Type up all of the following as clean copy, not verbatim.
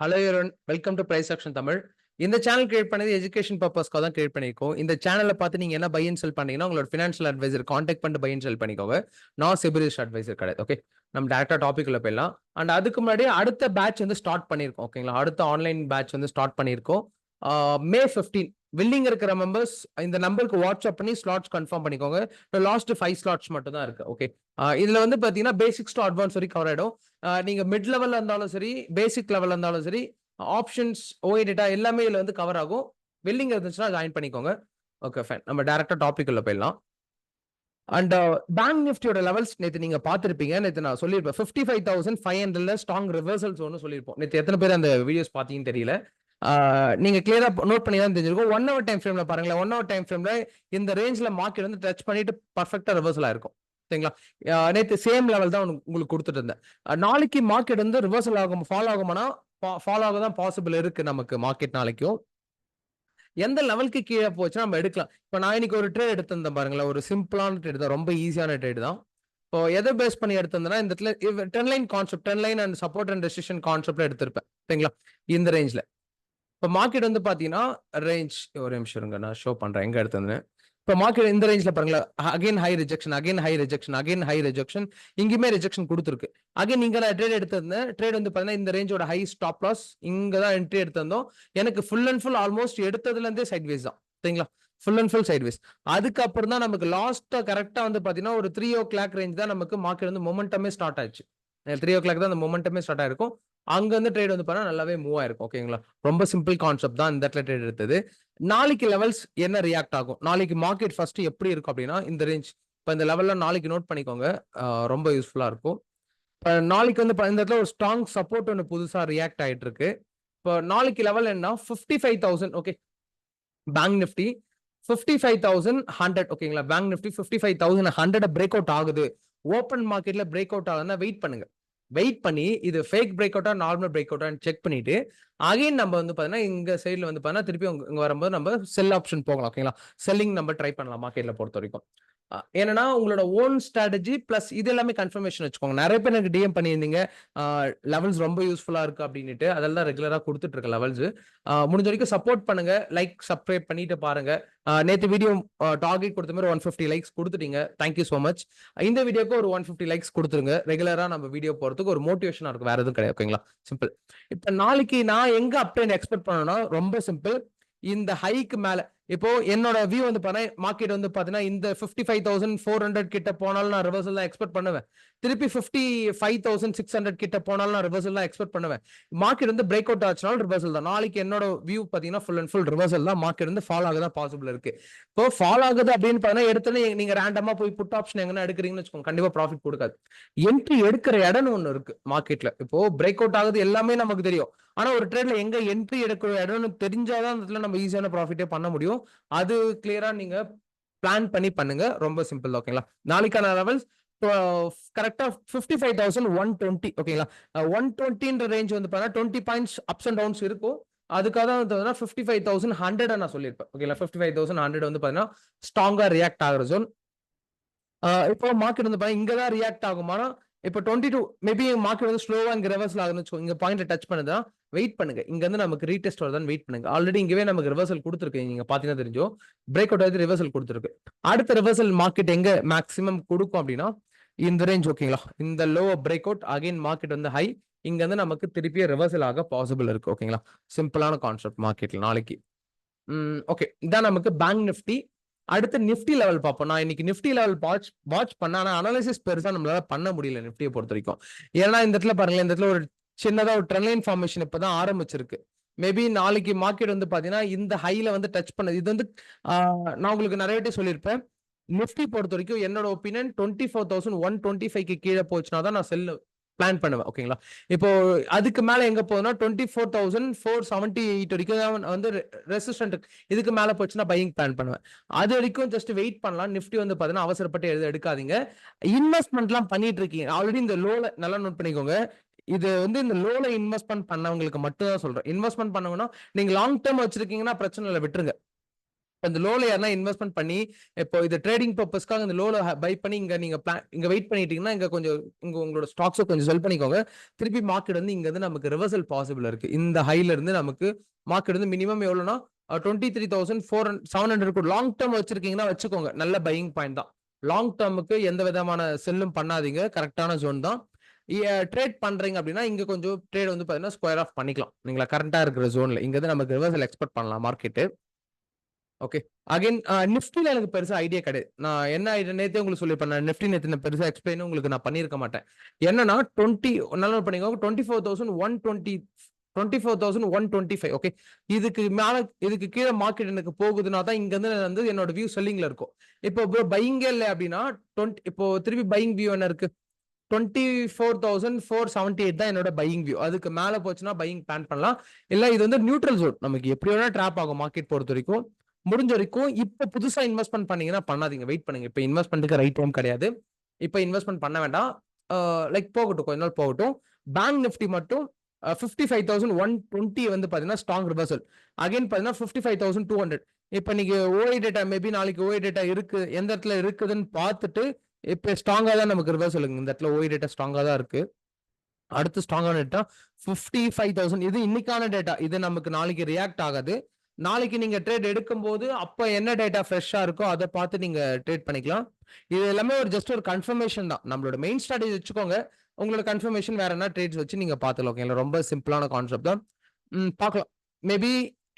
Hello everyone, welcome to price action Tamil. இந்த channel create பண்ணது education பர்பஸ்க்காக தான் கிரியேட் பண்ணியிருக்கோம். இந்த சேனலை பார்த்து நீங்க என்ன பை அண்ட் செல் பண்ணீங்கன்னா உங்களோட ஃபினான்ஷியல் அட்வைசர் காண்டாக்ட் பண்ணிட்டு பை அண்ட் செல் பண்ணிக்கோங்க. நான் செபிலிஸ்ட் அட்வைசர் கிடையாது. ஓகே, நம்ம டேரக்டா டாபிக் உள்ள போயிடலாம். அண்ட் அதுக்கு முன்னாடி அடுத்த பேட்ச் வந்து ஸ்டார்ட் பண்ணியிருக்கோம். ஓகேங்களா, அடுத்த ஆன்லைன் பேட்ச் வந்து ஸ்டார்ட் பண்ணியிருக்கோம். மே 15 வில்லிங் இருக்கிற மெம்பர்ஸ் இந்த நம்பருக்கு வாட்ஸ்அப் பண்ணி ஸ்லாட்ஸ் கன்ஃபார்ம் பண்ணிக்கோங்க. லாஸ்ட் 5 ஸ்லாட்ஸ் மட்டும் தான் இருக்கு. ஓகே, இதுல வந்து பாத்தீங்கன்னா பேசிக்ஸ் டு அட்வான்ஸ் வரைக்கும் கவர் ஆயிடும். நீங்க மிட் லெவல்ல இருந்தாலும் சரி, பேசிக் லெவல்ல இருந்தாலும் சரி, ஆப்ஷன்ஸ் ஓஏ டேட்டா எல்லாமே இதுல வந்து கவர் ஆகும். வெல்லிங் இருந்துச்சுன்னா ஜாயின் பண்ணிக்கோங்க. ஓகே ஃபைன், நம்ம டைரக்டா டாபிக் உள்ள போயிடலாம். அண்ட் பேங்க் நிஃப்டியோட லெவல்ஸ் நேற்று நீங்க பார்த்திருப்பீங்க. நேற்று நான் சொல்லியிருப்பேன் 55,500 ஸ்ட்ராங் ரிவர்சல்ஸ் ஒன்று சொல்லியிருப்போம். நேற்று எத்தனை பேர் அந்த வீடியோஸ் பார்த்தீங்கன்னு தெரியல. நீங்க கிளியரா நோட் பண்ணி தான் தெரிஞ்சிருக்கும். 1 ஹவர் டைம் ஃப்ரேம்ல பாருங்களேன். 1 ஹவர் டைம் ஃப்ரேம்ல இந்த ரேஞ்ச்ல மார்க்கெட் வந்து டச் பண்ணிட்டு பர்ஃபெக்டா ரிவர்சல் ஆயிருக்கும். சரிங்களா, நேற்று சேம் லெவல் தான் உங்களுக்கு கொடுத்துட்டு இருந்தேன். நாளைக்கு மார்க்கெட் வந்து ரிவர்சல் ஆகும், ஃபாலோ ஆகுமானா ஃபாலோ ஆக தான் பாசிபிள் இருக்கு நமக்கு மார்க்கெட் நாளைக்கும். எந்த லெவலுக்கு கீழே போச்சுன்னா நம்ம எடுக்கலாம். இப்போ நான் இன்னைக்கு ஒரு ட்ரேட் எடுத்திருந்தேன் பாருங்களேன். ஒரு சிம்பிளான ட்ரேட் தான், ரொம்ப ஈஸியான ட்ரேட் தான். இப்போ எதை பேஸ் பண்ணி எடுத்திருந்தேன்னா இந்த இடத்துல trend line concept, trend line and support and resistance கான்செப்ட்ல எடுத்திருப்பேன். சரிங்களா, இந்த ரேஞ்ச்ல இப்போ மார்க்கெட் வந்து பாத்தீங்கன்னா ரேஞ்ச் ஒரு நிமிஷம் இருங்க, நான் ஷோ பண்றேன் எங்க எடுத்ததுன்னு. இப்போ மார்க்கெட் இந்த ரேஞ்ச்ல பாருங்களேன், again high rejection, again high rejection, again high rejection, இங்கேயுமே ரிஜெக்ஷன் கொடுத்துருக்கு. அகைன் இங்க நான் ட்ரேட் எடுத்திருந்தேன். ட்ரேட் வந்து பாத்தீங்கன்னா இந்த ரேஞ்சோட ஹை ஸ்டாப் லாஸ் இங்க தான் என்ட்ரி எடுத்திருந்தோம். எனக்கு ஃபுல் அண்ட் ஃபுல் ஆல்மோஸ்ட் எடுத்ததுல இருந்தே சைட்வேஸ் தான். சரிங்களா, ஃபுல் அண்ட் ஃபுல் சைட்வேஸ். அதுக்கப்புறம் தான் நமக்கு லாஸ்டா கரெக்டா வந்து பாத்தீங்கன்னா ஒரு 3 o'clock ரேஞ்ச் தான் நமக்கு மார்க்கெட் வந்து மொமெண்டமே ஸ்டார்ட் ஆச்சு. 3 o'clock தான் அந்த மொமெண்டமே ஸ்டார்ட் ஆயிருக்கும். அங்க வந்து ட்ரேட் வந்து பார்த்தா நல்லாவே மூவ் ஆயிருக்கும். ஓகேங்களா, ரொம்ப சிம்பிள் கான்செப்ட் தான் இந்த இடத்துல ட்ரேட் எடுத்தது. நாளைக்கு லெவல்ஸ் என்ன ரியாக்ட் ஆகும், நாளைக்கு மார்க்கெட் ஃபர்ஸ்ட் எப்படி இருக்கும் அப்படின்னா இந்த ரேஞ்ச். இப்போ இந்த லெவல்ல நாளைக்கு நோட் பண்ணிக்கோங்க, ரொம்ப யூஸ்ஃபுல்லா இருக்கும். இப்போ நாளைக்கு வந்து இந்த இடத்துல ஒரு ஸ்ட்ராங் சப்போர்ட் ஒன்று புதுசா ரியாக்ட் ஆயிட்டு இருக்கு. இப்போ நாளைக்கு லெவல் என்ன 55,000. Okay, bank Nifty 55,100. ஓகேங்களா, பேங்க் நிஃப்டி 55,100 பிரேக் அவுட் ஆகுது. ஓப்பன் மார்க்கெட்ல பிரேக் அவுட் ஆகுதுன்னா வெயிட் பண்ணுங்க. வெயிட் பண்ணி இது ஃபேக் பிரேக் அவுட்டா நார்மல் பிரேக் அவுட்டான்னு செக் பண்ணிட்டு அகைன் நம்ம வந்து பாத்தீங்கன்னா இங்க சைட்ல வந்து பாத்தீங்கன்னா திருப்பி இங்க வரும்போது நம்ம செல் ஆப்ஷன் போகலாம். ஓகேங்களா, செல்லிங் நம்ம ட்ரை பண்ணலாம் மார்க்கெட்ல பொறுத்த வரைக்கும். ஏன்னா உங்களோட ஓன் ஸ்ட்ராட்டஜி பிளஸ் இது எல்லாமே கன்ஃபர்மேஷன் வச்சுக்கோங்க. நிறைய பேர் எனக்கு டிஎம் பண்ணியிருந்தீங்க லெவல்ஸ் ரொம்ப யூஸ்ஃபுல்லா இருக்கு அப்படின்ட்டு. அதெல்லாம் ரெகுலரா கொடுத்துட்டு இருக்க லெவல்ஸ். முடிஞ்ச வரைக்கும் சப்போர்ட் பண்ணுங்க, லைக் சப்ஸ்கிரைப் பண்ணிட்டு பாருங்க. நேற்று வீடியோ டார்கெட் கொடுத்த மாதிரி 150 லைக்ஸ் கொடுத்துட்டீங்க, தேங்க்யூ ஸோ மச். இந்த வீடியோக்கு ஒரு 150 லைக்ஸ் கொடுத்துருங்க. ரெகுலரா நம்ம வீடியோ போறதுக்கு ஒரு மோட்டிவேஷனா இருக்கும், வேற எதுவும் கிடையாது. ஓகேங்களா, சிம்பிள். இப்ப நாளைக்கு நான் எங்க அப்ட்ரெண்ட் எக்ஸ்பெக்ட் பண்ணணும்னா ரொம்ப சிம்பிள். இந்த ஹைக்கு மேல இப்போ என்னோட வியூ வந்து பாத்தீங்கன்னா மார்க்கெட் வந்து பாத்தீங்கன்னா இந்த 55,400 கிட்ட போனாலும் நான் ரிவர்சல் தான் எக்ஸ்பெக்ட் பண்ணுவேன். திருப்பி 55,600 கிட்ட போனாலும் நான் ரிவர்சல் தான் எக்ஸ்பெக்ட் பண்ணுவேன். மார்க்கெட் வந்து பிரேக் அவுட் ஆச்சுனாலும் ரிவர்சல் தான். நாளைக்கு என்னோட வியூ பாத்தீங்கன்னா ஃபுல் அண்ட் ஃபுல் ரிவர்சல் தான். மார்க்கெட் வந்து ஃபால் ஆக தான் பாசிபிள் இருக்கு. இப்போ ஃபால் ஆகுது அப்படின்னு பாத்தீங்கன்னா எடுத்தோன்னே நீங்க ரேண்டமா போய் புட் ஆப்ஷன் எங்கன்னா எடுக்கிறீங்கன்னு வச்சுக்கோங்க, கண்டிப்பா ப்ராஃபிட் கொடுக்காது. என்ட்ரி எடுக்கிற இடம்னு ஒண்ணு இருக்கு மார்க்கெட்ல. இப்போ பிரேக் அவுட் ஆகுது எல்லாமே நமக்கு தெரியும். ஆனா ஒரு ட்ரேட்ல எங்க என்ட்ரி எடுக்கிற இடம்னு தெரிஞ்சாதான் அந்த இடத்துல நம்ம ஈஸியான ப்ராஃபிட்டே பண்ண முடியும். அது கிளியரா நீங்க பிளான் பண்ணி பண்ணுங்க, ரொம்ப சிம்பிள். ஓகேங்களா, நாளைக்கான லெவல்ஸ் கரெக்டா 55,120. ஓகேங்களா, 120 ரேஞ்ச் வந்து பாத்தீங்கன்னா 20 பாயிண்ட்ஸ் அப்ஸ் அண்ட் டவுன்ஸ் இருக்கும். அதுக்காக தான் 55,100 நான் சொல்லியிருப்பேன். ஓகேங்களா, 55,100 வந்து பாத்தீங்கன்னா ஸ்ட்ராங்கா ரியாக்ட் ஆகிற ஜோன். இப்போ மார்க்கெட் வந்து பாத்தீங்கன்னா இங்க தான் ரியாக்ட் ஆகுமானா இப்போ 22 மேபி மார்க்கெட் வந்து ஸ்லோவா இங்க ரிவர்சல் ஆகுதுன்னு வச்சுக்கோங்க. இங்க பாயிண்ட் டச் பண்ணுதா வெயிட் பண்ணுங்க. இங்க இருந்து நமக்கு ரீடெஸ்ட் வருதான்னு வெயிட் பண்ணுங்க. ஆல்ரெடி இங்கவே நமக்கு ரிவர்சல் கொடுத்துருக்கு, நீங்க பாத்தீங்கன்னா தெரிஞ்சோ பிரேக் அவுட் ஆகி ரிவர்சல் கொடுத்துருக்கு. அடுத்த ரிவர்சல் மார்க்கெட் எங்க மேக்ஸிமம் கொடுக்கும் அப்படின்னா இந்த ரேஞ்ச். ஓகேங்களா, இந்த low break out again market வந்து ஹை, இங்க இருந்து நமக்கு திருப்பி ரிவர்சல் ஆக பாசிபிள் இருக்கு. ஓகேங்களா, சிம்பிளான கான்செப்ட் மார்க்கெட்ல நாளைக்கு. ஓகே, இதான் நமக்கு பேங்க் நிஃப்டி. அடுத்து நிஃப்டி லெவல் பார்ப்போம். நான் இன்னைக்கு நிஃப்டி லெவல் வாட்ச் பண்ண, ஆனா அனாலிசிஸ் பெருசா நம்மளால பண்ண முடியல நிஃப்டியை பொறுத்த வரைக்கும். ஏன்னா இந்த இடத்துல பாருங்களேன், இந்த இடத்துல ஒரு சின்னதா ஒரு ட்ரெண்ட் லைன் ஃபார்மேஷன் இப்பதான் ஆரம்பிச்சிருக்கு. மேபி நாளைக்கு மார்க்கெட் வந்து பாத்தீங்கன்னா இந்த ஹைல வந்து டச் பண்ணது. இது வந்து நான் உங்களுக்கு நிறைய வாட்டி சொல்லியிருப்பேன். நிஃப்டி பொறுத்த வரைக்கும் என்னோட ஒப்பீனியன் 24,125 கீழே போச்சுன்னா தான் நான் செல் பிளான் பண்ணுவேன். ஓகேங்களா, இப்போ அதுக்கு மேல எங்க போகுதுன்னா 24,478 வரைக்கும் தான் வந்து ரெசிஸ்டன்ட். இதுக்கு மேல போச்சுன்னா பையிங் பிளான் பண்ணுவேன். அது வரைக்கும் ஜஸ்ட் வெயிட் பண்ணலாம். நிஃப்டி வந்து பாத்தீங்கன்னா அவசரப்பட்டு எடுக்காதீங்க. இன்வெஸ்ட்மெண்ட்லாம் பண்ணிட்டு இருக்கீங்க ஆல்ரெடி இந்த லோல நல்லா நோட் பண்ணிக்கோங்க. இது வந்து இந்த லோல இன்வெஸ்ட்மெண்ட் பண்ணவங்களுக்கு மட்டும் தான் சொல்றேன். இன்வெஸ்ட்மெண்ட் பண்ணவங்கன்னா நீங்க லாங் டேர்ம் வச்சிருக்கீங்கன்னா பிரச்சனை இல்லை, விட்டுருங்க. இந்த லோல யாரா இன்வெஸ்ட்மெண்ட் பண்ணி இப்போ இது ட்ரேடிங் பர்பஸ்க்காக இந்த லோல பை பண்ணி நீங்க இங்க வெயிட் பண்ணிட்டீங்கன்னா இங்க கொஞ்சம் உங்களோட ஸ்டாக்ஸை கொஞ்சம் செல் பண்ணிக்கோங்க. திருப்பி மார்க்கெட் வந்து இங்க இருந்து நமக்கு ரிவர்சல் பாசிபிள் இருக்கு. இந்த ஹைல இருந்து நமக்கு மார்க்கெட் வந்து மினிமம் எவ்வளவுனா 23,700 லாங் டேர்ம் வச்சிருக்கீங்கன்னா வச்சுக்கோங்க. நல்ல பையிங் பாயிண்ட் தான். லாங் டேர்முக்கு எந்த விதமான செல்லும் பண்ணாதீங்க. கரெக்டான ஜோன் தான். ட்ரேட் பண்றீங்க அப்படின்னா இங்க கொஞ்சம் ட்ரேட் வந்து பாத்தீங்கன்னா ஸ்கொயர் ஆஃப் பண்ணிக்கலாம். நீங்களா கரண்டா இருக்கிற ஜோன்ல இங்க இருந்து நமக்கு ரிவர்சல் எக்ஸ்பெக்ட் பண்ணலாம் மார்க்கெட். ஓகே. அகைன் நிஃப்டில எனக்கு பெருசா ஐடியா கிடையாது. நான் என்ன ஐடியா நேத்தே உங்களுக்கு சொல்லிருப்பேன். நிஃப்டி நேத்து பெருசா எக்ஸ்பிளைன் உங்களுக்கு நான் பண்ணிருக்க மாட்டேன். என்னன்னா 20 நல்லா பண்ணிக்கோங்க. 24,125 ஓகே. இதுக்கு கீழே மார்க்கெட் எனக்கு போகுதுன்னா தான் இங்க இருந்து என்னோட வியூ செல்லிங்ல இருக்கும். இப்போ பையிங்கே இல்லை அப்படின்னா இப்போ திருப்பி பையிங் வியூ என்ன இருக்கு? 24,478 தான் என்னோட பையிங் வியூ. அதுக்கு மேல போச்சுன்னா பையிங் பிளான் பண்ணலாம். இல்ல இது வந்து நியூட்ரல் ஜோன். நமக்கு எப்படி வேணா ட்ராப் ஆகும் மார்க்கெட் பொறுத்த வரைக்கும். முடிஞ்ச வரைக்கும் இப்ப புதுசா இன்வெஸ்ட்மெண்ட் பண்ணீங்கன்னா பண்ணாதீங்க. வெயிட் பண்ணுங்க. இப்ப இன்வெஸ்ட்மெண்ட்டுக்கு ரைட் டைம் கிடையாது. இப்ப இன்வெஸ்ட்மெண்ட் பண்ண வேண்டாம். லைக் போகட்டும், கொஞ்ச நாள் போகட்டும். பேங்க் நிஃப்டி மட்டும் 55,120 வந்து பாத்தீங்கன்னா ஸ்ட்ராங் ரிவர்சல். அகைன் பாத்தீங்கன்னா 55,200. இப்ப நீங்க ஓஐ டேட்டா மேபி நாளைக்கு ஓஐ டேட்டா இருக்கு, எந்த இடத்துல இருக்குதுன்னு பார்த்துட்டு இப்ப ஸ்ட்ராங்கா தான் நமக்கு ரிவர்சல். இந்த இடத்துல ஓஐ டேட்டா ஸ்ட்ராங்கா தான் இருக்கு. அடுத்து ஸ்ட்ராங்கான டேட்டா 55,000. இது இன்னைக்கான டேட்டா. இது நமக்கு நாளைக்கு ரியாக்ட் ஆகாது. நாளைக்கு நீங்க ட்ரேட் எடுக்கும் போது அப்ப என்ன டேட்டா ஃப்ரெஷ்ஷா இருக்கோ அதை பார்த்து நீங்க ட்ரேட் பண்ணிக்கலாம். இது எல்லாமே ஜஸ்ட் ஒரு கன்ஃபர்மேஷன் தான். நம்மளோட மெயின் ஸ்ட்ராட்டஜி வச்சுக்கோங்க. உங்களோட கன்ஃபர்மேஷன் வேற என்ன ட்ரேட்ஸ் வச்சு நீங்க பார்த்துக்கலாம். ஓகேங்களா? ரொம்ப சிம்பிளான கான்செப்ட் தான். பார்க்கலாம். மேபி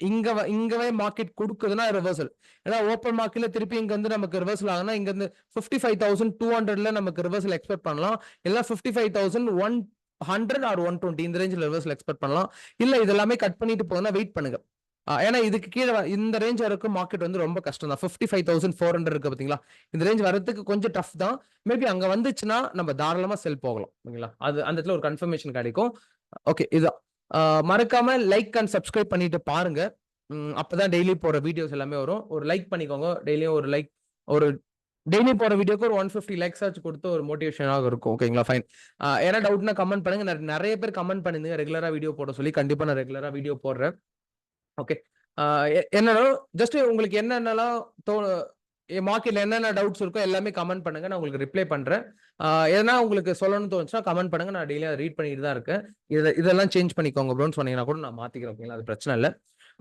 இங்கவே மார்க்கெட் கொடுக்குதுன்னா ரிவர்சல். ஏன்னா ஓப்பன் மார்க்கெட்ல திருப்பி இங்க வந்து நமக்கு ரிவர்சல் ஆகுனா இங்க இருந்து 55,200ல நமக்கு ரிவர்சல் எக்ஸ்பெக்ட் பண்ணலாம். இல்ல 55,100 ஆர் 120 இந்த ரேஞ்சில் ரிவர்சல் எக்ஸ்பெக்ட் பண்ணலாம். இல்ல இதெல்லாமே கட் பண்ணிட்டு போனா வெயிட் பண்ணுங்க. ஏன்னா இதுக்கு கீழே இந்த ரேஞ்ச் வரைக்கும் மார்க்கெட் வந்து ரொம்ப கஷ்டம் தான். 55,400 இருக்கு பாத்தீங்களா? இந்த ரேஞ்ச் வரதுக்கு கொஞ்சம் டஃப் தான். மேபி அங்க வந்துச்சுன்னா நம்ம தாராளமா செல் போகலாம். ஓகேங்களா? அது அந்த இடத்துல ஒரு கன்ஃபர்மேஷன் கிடைக்கும். ஓகே, இதுதான். மறக்காம லைக் அண்ட் சப்ஸ்கிரைப் பண்ணிட்டு பாருங்க. அப்பதான் டெய்லி போற வீடியோஸ் எல்லாமே வரும். ஒரு லைக் பண்ணிக்கோங்க. டெய்லியும் ஒரு டெய்லி போற வீடியோக்கு ஒரு 150 லைக்ஸ் ஆச்சு கொடுத்து ஒரு மோட்டிவேஷனாக இருக்கும். ஓகேங்களா? ஃபைன். ஏன்னா டவுட்னா கமெண்ட் பண்ணுங்க. நிறைய பேர் கமெண்ட் பண்ணிருந்தீங்க ரெகுலரா வீடியோ போட சொல்லி. கண்டிப்பா நான் ரெகுலரா வீடியோ போடுறேன். ஓகே. என்னன்னா ஜஸ்ட் உங்களுக்கு என்னென்னலாம் மார்க்கெட்ல என்னென்ன டவுட்ஸ் இருக்கோ எல்லாமே கமெண்ட் பண்ணுங்க. நான் உங்களுக்கு ரிப்ளை பண்றேன். எதனா உங்களுக்கு சொல்லணும்னு தோணுச்சுன்னா கமெண்ட் பண்ணுங்க. நான் டெய்லியா ரீட் பண்ணிட்டு தான் இருக்கேன். இதெல்லாம் சேஞ்ச் பண்ணிக்கோங்க ப்ரோன்னு சொன்னீங்கன்னா கூட நான் மாத்திக்கிறேன். ஓகேங்களா? அது பிரச்சனை இல்லை.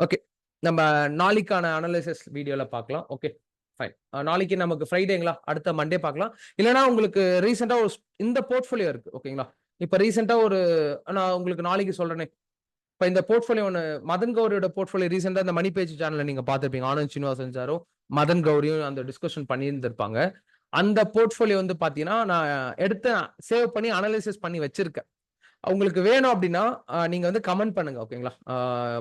ஓகே, நம்ம நாளைக்கான அனாலிசிஸ் வீடியோல பார்க்கலாம். Okay fine. நாளைக்கு நமக்கு ஃப்ரைடேங்களா? அடுத்த மண்டே பார்க்கலாம். இல்லைன்னா உங்களுக்கு ரீசெண்டா இந்த போர்ட்ஃபோலியோ இருக்கு. ஓகேங்களா? இப்ப ரீசெண்டா நான் உங்களுக்கு நாளைக்கு சொல்றேனே. இப்ப இந்த போர்ட்ஃபோலியோ மதன் கௌரியோட போர்ட்ஃபோலியோ ரீசெண்டா இந்த மணி பேஜ் சேனல்ல நீங்க பார்த்திருப்பீங்க. ஆனந்த் சீனிவாசன் சாரும் மதன் கௌரியும் அந்த டிஸ்கஷன் பண்ணியிருந்திருப்பாங்க. அந்த போர்ட்ஃபோலியோ வந்து பாத்தீங்கன்னா நான் எடுத்து சேவ் பண்ணி அனலைசிஸ் பண்ணி வச்சிருக்கேன். உங்களுக்கு வேணும் அப்படின்னா நீங்க வந்து கமெண்ட் பண்ணுங்க. ஓகேங்களா?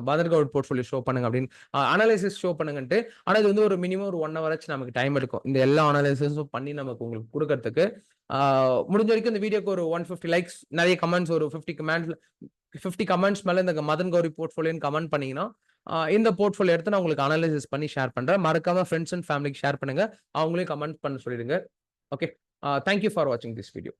மதன் கௌரி போர்ட்ஃபோலியோ ஷோ பண்ணுங்க அப்படின்னு அனலைசிஸ் ஷோ பண்ணுங்கன்ட்டு. ஆனா இது வந்து ஒரு மினிமம் ஒரு 1 hour நமக்கு டைம் எடுக்கும். இந்த எல்லா அனலைசிஸும் பண்ணி நமக்கு உங்களுக்கு கொடுக்கறதுக்கு. முடிஞ்ச வரைக்கும் இந்த வீடியோக்கு ஒரு 150 லைக்ஸ், நிறைய கமெண்ட்ஸ், ஒரு 50 கமெண்ட்ஸ் மேல இந்த மதன் கௌரி போர்ட்ஃபோலியோன்னு கமெண்ட் பண்ணீங்கன்னா இந்த போர்ட்ஃபோலியோ எடுத்து நான் உங்களுக்கு அனலைசிஸ் பண்ணி ஷேர் பண்றேன். மறக்காம ஃப்ரெண்ட்ஸ் அண்ட் ஃபேமிலிக்கு ஷேர் பண்ணுங்க. அவங்களையும் கமெண்ட் பண்ண சொல்லிடுங்க. ஓகே, தேங்க்யூ ஃபார் வாட்சிங் திஸ் வீடியோ.